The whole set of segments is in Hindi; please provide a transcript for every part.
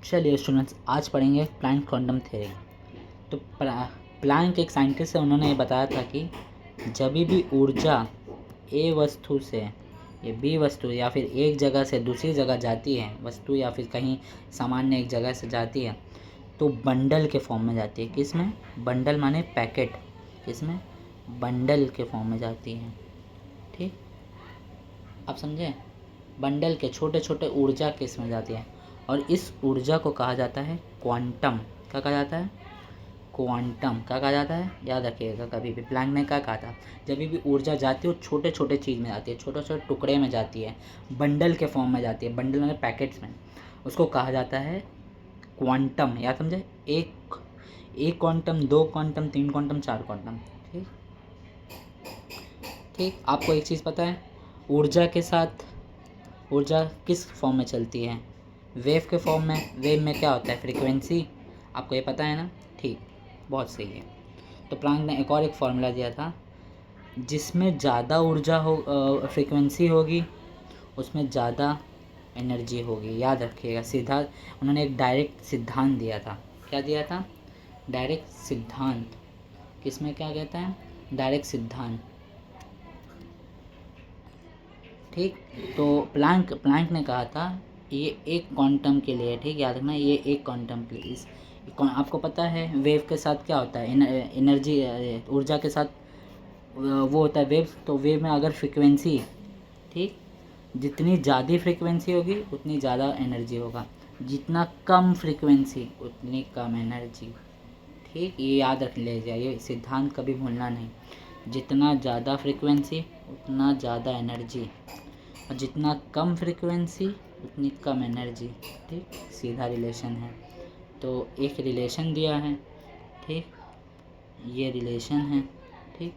चलिए स्टूडेंट्स, आज पढ़ेंगे प्लैंक क्वांटम थ्योरी। तो प्लैंक एक साइंटिस्ट है, उन्होंने ये बताया था कि जब भी ऊर्जा ए वस्तु से या बी वस्तु या फिर एक जगह से दूसरी जगह जाती है, वस्तु या फिर कहीं सामान्य एक जगह से जाती है, तो बंडल के फॉर्म में जाती है। किस में? बंडल माने पैकेट। किस में? बंडल के फॉर्म में जाती है। ठीक, आप समझे? बंडल के छोटे छोटे ऊर्जा किस में जाती है, और इस ऊर्जा को कहा जाता है क्वांटम। क्या कहा जाता है? क्वांटम। क्या कहा जाता है? याद रखिएगा, कभी भी प्लैंक ने क्या कहा था, जब भी ऊर्जा जाती है वो छोटे छोटे चीज़ में जाती है, छोटे छोटे टुकड़े में जाती है, बंडल के फॉर्म में जाती है, बंडल में पैकेट्स में, उसको कहा जाता है क्वांटम। याद समझे? एक क्वांटम, दो क्वांटम, तीन क्वांटम, चार क्वांटम। ठीक ठीक। आपको एक चीज़ पता है, ऊर्जा के साथ ऊर्जा किस फॉर्म में चलती है? वेव के फॉर्म में। वेव में क्या होता है? फ्रीक्वेंसी। आपको ये पता है ना? ठीक, बहुत सही है। तो प्लैंक ने एक और एक फार्मूला दिया था, जिसमें ज़्यादा ऊर्जा हो, फ्रीक्वेंसी होगी, उसमें ज़्यादा एनर्जी होगी। याद रखिएगा, सीधा उन्होंने एक डायरेक्ट सिद्धांत दिया था। क्या दिया था? डायरेक्ट सिद्धांत। किसमें क्या कहता है? डायरेक्ट सिद्धांत। ठीक। तो प्लैंक ने कहा था ये एक क्वांटम के लिए, ठीक, याद रखना, ये एक क्वांटम के लिए। आपको पता है वेव के साथ क्या होता है? एनर्जी, ऊर्जा के साथ वो होता है वेव। तो वेव में अगर फ्रीक्वेंसी, ठीक, जितनी ज़्यादा फ्रीक्वेंसी होगी उतनी ज़्यादा एनर्जी होगा, जितना कम फ्रीक्वेंसी उतनी कम एनर्जी। ठीक, ये याद रख लीजिए, ये सिद्धांत कभी भूलना नहीं। जितना ज़्यादा फ्रीक्वेंसी उतना ज़्यादा एनर्जी, और जितना कम फ्रीक्वेंसी उतनी कम एनर्जी। ठीक, सीधा रिलेशन है। तो एक रिलेशन दिया है, ठीक, ये रिलेशन है। ठीक,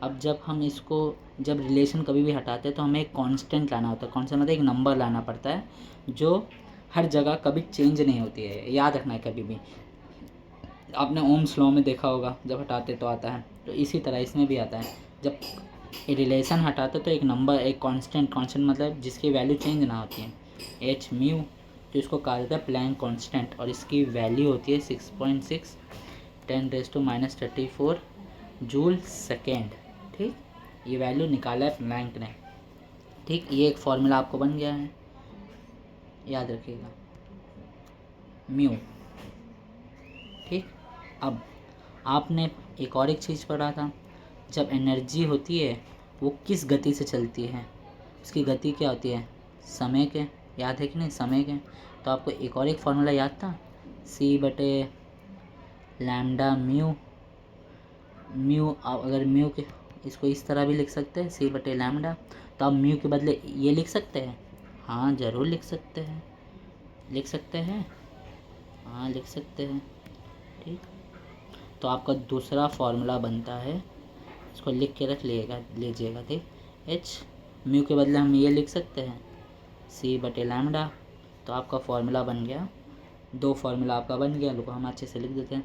अब जब रिलेशन कभी भी हटाते हैं तो हमें एक कांस्टेंट लाना होता है। कांस्टेंट मतलब एक नंबर लाना पड़ता है जो हर जगह कभी चेंज नहीं होती है। याद रखना है कभी भी। आपने ओम्स लॉ में देखा होगा, जब हटाते तो आता है, तो इसी तरह इसमें भी आता है। जब रिलेशन हटाते तो एक नंबर, एक कांस्टेंट मतलब जिसकी वैल्यू चेंज ना होती है, एच म्यू, तो इसको कहा जाता है प्लैंक कांस्टेंट, और इसकी वैल्यू होती है 6.6 10⁻34 जूल सेकेंड। ठीक, ये वैल्यू निकाला है प्लैंक ने। ठीक, ये एक फॉर्मूला आपको बन गया है, याद रखिएगा, म्यू। ठीक, अब आपने एक और एक चीज़ पढ़ा था, जब एनर्जी होती है वो किस गति से चलती है, उसकी गति क्या होती है? समय के। याद है कि नहीं? समय के। तो आपको एक और एक फार्मूला याद था, C/λ म्यू। अगर म्यू के, इसको इस तरह भी लिख सकते हैं, C/λ। तो आप म्यू के बदले ये लिख सकते हैं। हाँ, ज़रूर लिख सकते हैं। लिख सकते हैं, हाँ लिख सकते हैं। ठीक, तो आपका दूसरा फार्मूला बनता है, इसको लिख के रख लीजिएगा। ठीक, एच म्यू के बदले हम ये लिख सकते हैं, C/λ। तो आपका फार्मूला बन गया, दो फार्मूला आपका बन गया। लोग हम अच्छे से लिख देते हैं,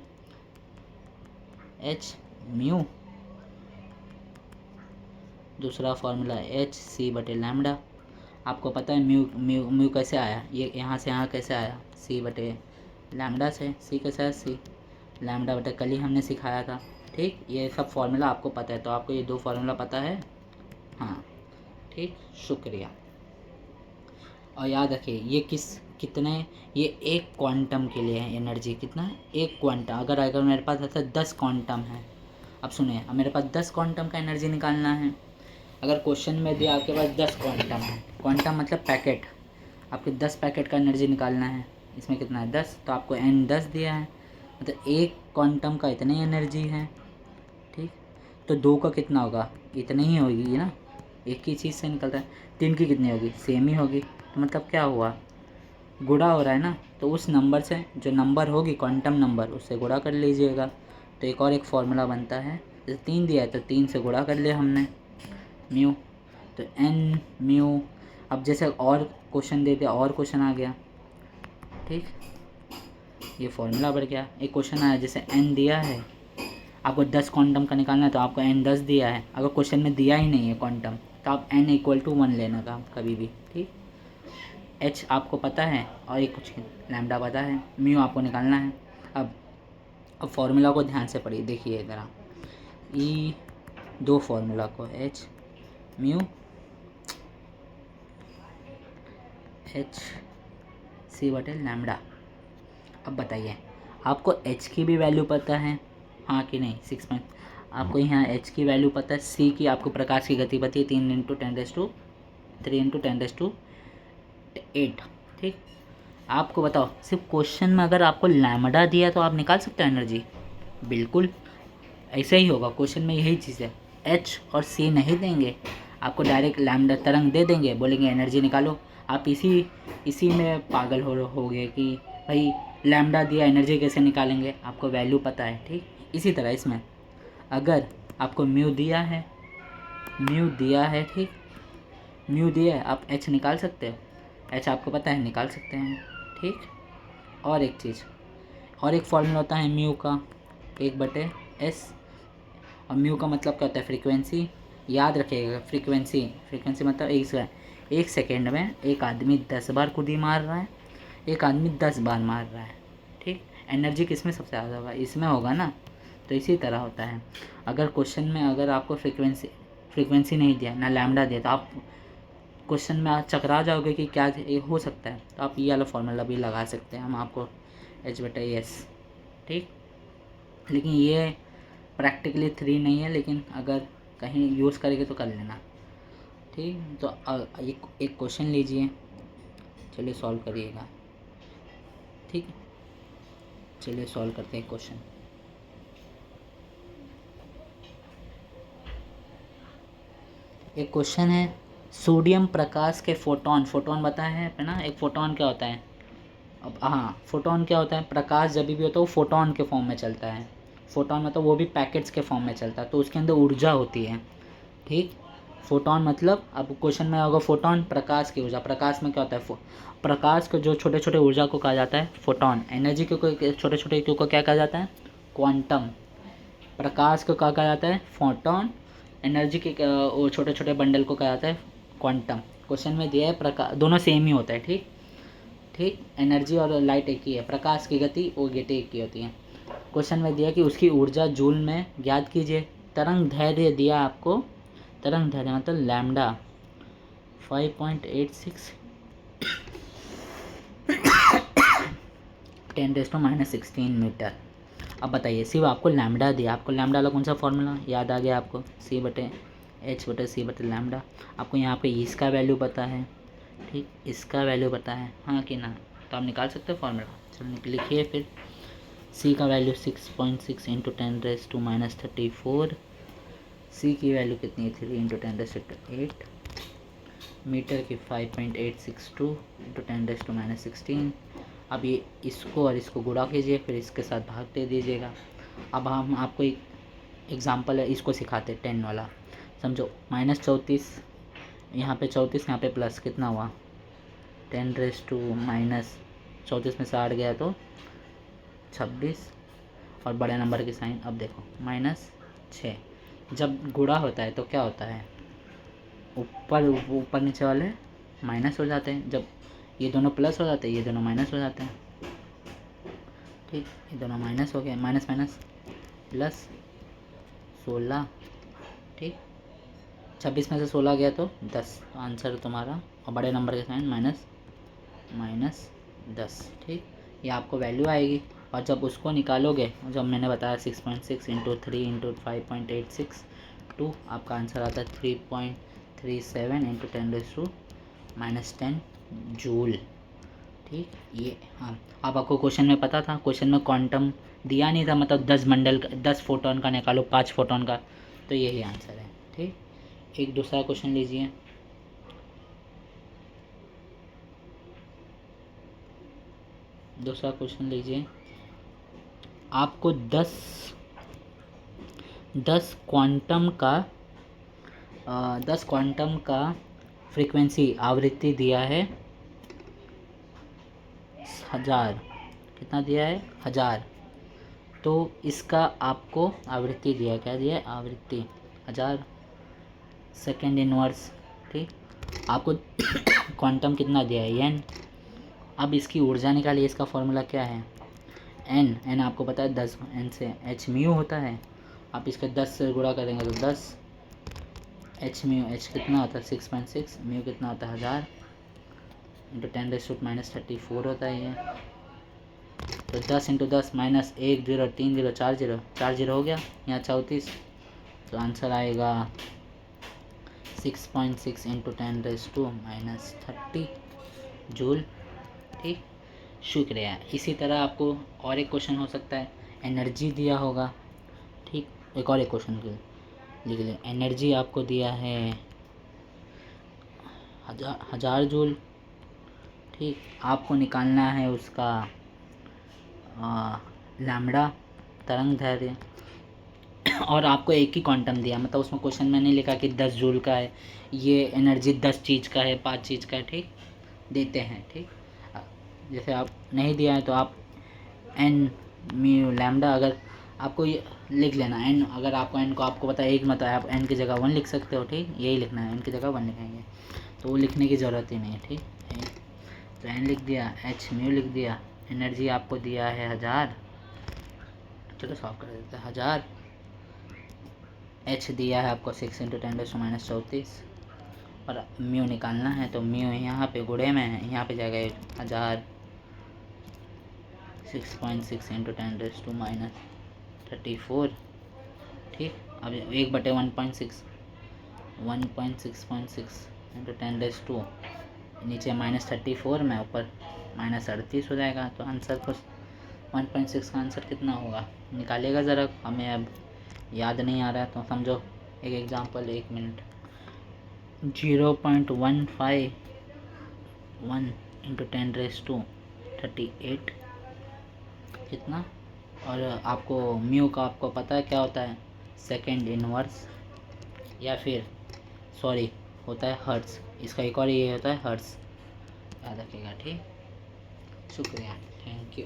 एच म्यू, दूसरा फार्मूला एच C/λ। आपको पता है म्यू कैसे आया? ये यहाँ से यहाँ कैसे आया? C/λ से। सी कैसे आया? C/λ कल ही हमने सिखाया था। ठीक, ये सब फार्मूला आपको पता है, तो आपको ये दो फार्मूला पता है। हाँ, ठीक, शुक्रिया। और याद रखिए ये एक क्वांटम के लिए है एनर्जी। कितना है? एक क्वांटम। अगर मेरे पास ऐसा 10 क्वांटम है, अब सुनिए, अब मेरे पास 10 क्वांटम का एनर्जी निकालना है। अगर क्वेश्चन में दिया आपके पास 10 क्वांटम है, क्वांटम मतलब पैकेट, आपके 10 पैकेट का एनर्जी निकालना है। इसमें कितना है? 10। तो आपको N10 दिया है, मतलब एक क्वांटम का इतनी एनर्जी है। ठीक, तो दो का कितना होगा? इतनी ही होगी ना, एक ही चीज़ से निकल रहा है। तीन की कितनी होगी? सेम ही होगी। तो मतलब क्या हुआ? गुणा हो रहा है ना, तो उस नंबर से जो नंबर होगी क्वांटम नंबर, उससे गुणा कर लीजिएगा। तो एक और एक फार्मूला बनता है, जैसे 3 दिया है तो 3 से गुणा कर लिया हमने, म्यू। तो एन म्यू। अब जैसे और क्वेश्चन दे दिया, और क्वेश्चन आ गया, ठीक, ये फार्मूला बढ़ गया। एक क्वेश्चन आया, जैसे एन दिया है, आपको 10 क्वांटम का निकालना है, तो आपको N10 दिया है। अगर क्वेश्चन में दिया ही नहीं है क्वांटम, तो आप N = 1 लेना का कभी भी। ठीक, एच आपको पता है और एक कुछ लैम्डा पता है, म्यू आपको निकालना है। अब फॉर्मूला को ध्यान से पढ़िए, देखिए इधर ई दो फॉर्मूला को, एच म्यू एच सी बटे लैम्डा। अब बताइए आपको एच की भी वैल्यू पता है, हाँ कि नहीं? 6 पॉइंट आपको यहाँ एच की वैल्यू पता है, सी की आपको प्रकाश की गति पता है 3 × 10⁸ ठीक। आपको बताओ सिर्फ क्वेश्चन में अगर आपको लैम्डा दिया तो आप निकाल सकते हो एनर्जी? बिल्कुल ऐसा ही होगा, क्वेश्चन में यही चीज़ है। एच और सी नहीं देंगे आपको, डायरेक्ट लैम्डा तरंग दे देंगे, बोलेंगे एनर्जी निकालो। आप इसी में पागल होगे कि भाई लैम्डा दिया एनर्जी कैसे निकालेंगे, आपको वैल्यू पता है, ठीक। इसी तरह इसमें अगर आपको म्यू दिया है, ठीक, म्यू दिया है, आप एच निकाल सकते हो, एच आपको पता है, निकाल सकते हैं, ठीक। और एक चीज़, और एक फॉर्मूला होता है म्यू का 1/s, और म्यू का मतलब क्या होता है? फ्रीक्वेंसी। याद रखिएगा, फ्रीक्वेंसी मतलब एक सेकेंड में एक आदमी 10 बार कुदी मार रहा है, एक आदमी 10 बार मार रहा है, ठीक। एनर्जी किस में सबसे ज़्यादा होगा? इसमें होगा ना। तो इसी तरह होता है, अगर क्वेश्चन में अगर आपको फ्रीक्वेंसी नहीं दिया, ना लैम्डा दिया, तो आप क्वेश्चन में आप चकरा जाओगे कि क्या ये हो सकता है। तो आप ये वाला फॉर्मूला भी लगा सकते हैं हम आपको, H/S, ठीक। लेकिन ये प्रैक्टिकली 3 नहीं है, लेकिन अगर कहीं यूज़ करेंगे तो कर लेना, ठीक। तो एक क्वेश्चन लीजिए, चलिए सॉल्व करिएगा, ठीक। चलिए सॉल्व करते हैं क्वेश्चन। एक क्वेश्चन है, सोडियम प्रकाश के फोटोन बताया है ना, एक फोटोन क्या होता है? अब हाँ, फोटोन क्या होता है? प्रकाश जब भी होता है वो फोटोन के फॉर्म में चलता है। फोटोन मतलब वो भी पैकेट्स के फॉर्म में चलता है, तो उसके अंदर ऊर्जा होती है, ठीक। फोटोन मतलब, अब क्वेश्चन में होगा फोटोन प्रकाश की ऊर्जा। प्रकाश में क्या होता है? प्रकाश को जो छोटे छोटे ऊर्जा को कहा जाता है फोटोन। एनर्जी को छोटे छोटे को क्या कहा जाता है? क्वांटम। प्रकाश को क्या कहा जाता है? फोटोन। एनर्जी के वो छोटे छोटे बंडल को कहा जाता है क्वांटम। क्वेश्चन में दिया है प्रकाश, दोनों सेम ही होता है, ठीक। एनर्जी और लाइट एक ही है, प्रकाश की गति वो गति एक ही होती है। क्वेश्चन में दिया कि उसकी ऊर्जा जूल में ज्ञात कीजिए। तरंग धैर्य दिया आपको, तरंग धैर्य मतलब लैम्डा 5.86 10⁻16 मीटर। अब बताइए, सिर्फ आपको लैम्डा दिया, आपको लैम्डा वाला कौन सा फॉर्मूला याद आ गया आपको? C/H/C/लैम्डा। आपको यहाँ पे इसका वैल्यू पता है, ठीक, इसका वैल्यू पता है, हाँ कि ना? तो आप निकाल सकते हो फॉर्मूला। चलो लिखिए फिर। C का वैल्यू 6.6 × 10⁻34। C की वैल्यू कितनी है? 3 × 10⁸ मीटर की 5.862 × 10⁻16। अब ये इसको और इसको गुणा कीजिए, फिर इसके साथ भाग दे दीजिएगा। अब हम आपको एक एग्जांपल है, इसको सिखाते 10 वाला। समझो, -34, यहाँ पे 34, यहाँ पे प्लस, कितना हुआ? 10⁻34 में से 8 गया तो 26, और बड़े नंबर की साइन। अब देखो -6, जब गुणा होता है तो क्या होता है? ऊपर नीचे वाले माइनस हो जाते हैं, जब ये दोनों प्लस हो जाते हैं, ये दोनों माइनस हो जाते हैं, ठीक। ये दोनों माइनस हो गए, माइनस माइनस प्लस 16, ठीक। 26 में से 16 गया तो 10, आंसर तुम्हारा, और बड़े नंबर के साइन -10, ठीक। ये आपको वैल्यू आएगी। और जब उसको निकालोगे, जब मैंने बताया 6.6 × 3 × 5.862, आपका आंसर आता है 3.37 × 10⁻10 जूल, ठीक। ये हाँ, अब आपको क्वेश्चन में पता था, क्वेश्चन में क्वांटम दिया नहीं था, मतलब 10 फोटोन का निकालो, 5 फोटोन का, तो यही आंसर है, ठीक। एक दूसरा क्वेश्चन लीजिए। दूसरा क्वेश्चन लीजिए, आपको 10 क्वांटम का फ्रीक्वेंसी आवृत्ति दिया है 1000, कितना दिया है? 1000। तो इसका आपको आवृत्ति दिया है, क्या दिया है? आवृत्ति 1000 सेकेंड इनवर्स, ठीक। आपको क्वांटम कितना दिया है n। अब इसकी ऊर्जा निकालिए। इसका फॉर्मूला क्या है n आपको पता है 10, n से h म्यू होता है। आप इसके 10 से गुणा करेंगे तो 10 h म्यू, h कितना होता है 6.6, म्यू कितना होता है 1000 इंटू 10⁻34 होता है ये। तो 10 इंटू 10 माइनस 1 0 3 0 4 0 4 0 हो गया यहाँ 34। तो आंसर आएगा 6.6 इंटू 10⁻⁻30 जूल। ठीक, शुक्रिया। इसी तरह आपको और एक क्वेश्चन हो सकता है, एनर्जी दिया होगा। ठीक, एक क्वेश्चन लिख लें। एनर्जी आपको दिया है 1000 जूल। ठीक, आपको निकालना है उसका लैम्बडा तरंग दैर्घ्य, और आपको एक ही क्वांटम दिया, मतलब उसमें क्वेश्चन में नहीं लिखा कि 10 जूल का है, ये एनर्जी 10 चीज़ का है, 5 चीज़ का है। ठीक, देते हैं। ठीक, जैसे आप नहीं दिया है तो आप एन म्यू लैम्बडा, अगर आपको ये लिख लेना एन, अगर आपको एन को आपको पता है एक मत है, आप एन की जगह 1 लिख सकते हो। ठीक, यही लिखना है, एन की जगह 1 लिखेंगे तो वो लिखने की ज़रूरत ही नहीं है। ठीक, तो एन लिख दिया, एच म्यू लिख दिया, एनर्जी आपको दिया है 1000। चलो सॉल्व कर देते हैं। 1000, एच दिया है आपको 6 इंटू 10⁻34 और म्यू निकालना है तो म्यू यहाँ पे गुणे में है, यहाँ पे जाएगा 1000 6.6 इंटू 10⁻34। ठीक, अब 1/1.6 1.6.6 इंटू 10⁻², नीचे -34 में, ऊपर -38 हो जाएगा। तो आंसर कुछ 1.6 का आंसर कितना होगा निकालेगा ज़रा, हमें अब याद नहीं आ रहा है तो समझो। एक एग्जांपल, 1 मिनट, 0.151 इंटू 10⁻38 कितना। और आपको म्यू का आपको पता है क्या होता है, सेकेंड इनवर्स, या फिर सॉरी होता है हर्ट्स। इसका एक और ये होता है हर्ट्स, याद रखिएगा। ठीक, शुक्रिया, थैंक यू।